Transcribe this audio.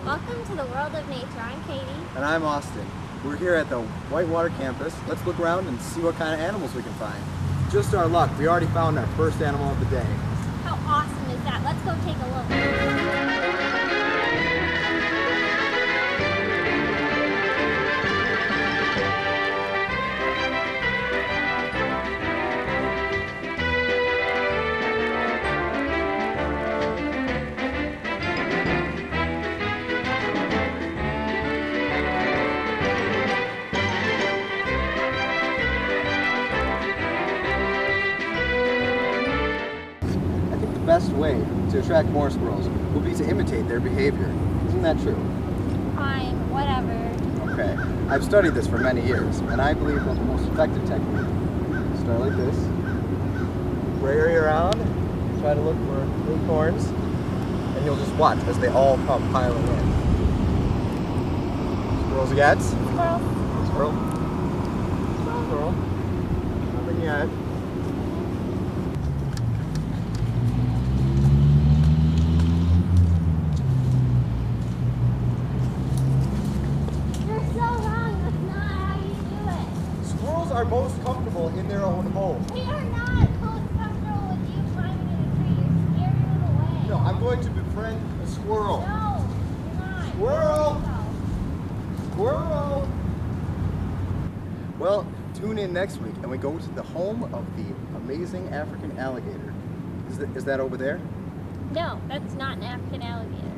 Welcome to the world of nature. I'm Katie. And I'm Austin. We're here at the Whitewater campus. Let's look around and see what kind of animals we can find. Just our luck, we already found our first animal of the day. How awesome is that? Let's go take a look. The best way to attract more squirrels will be to imitate their behavior. Isn't that true? Fine, whatever. Okay. I've studied this for many years, and I believe that the most effective technique is start like this. Scurry around, try to look for acorns, and you'll just watch as they all come piling in. Squirrels yet? Squirrel. Squirrel? Squirrel? Nothing yet. Are most comfortable in their own home. We are not comfortable with you climbing in a tree. You're scaring them away. No, I'm going to befriend a squirrel. No, you're not. Squirrel! Squirrel! Well, tune in next week and we go to the home of the amazing African alligator. Is that over there? No, that's not an African alligator.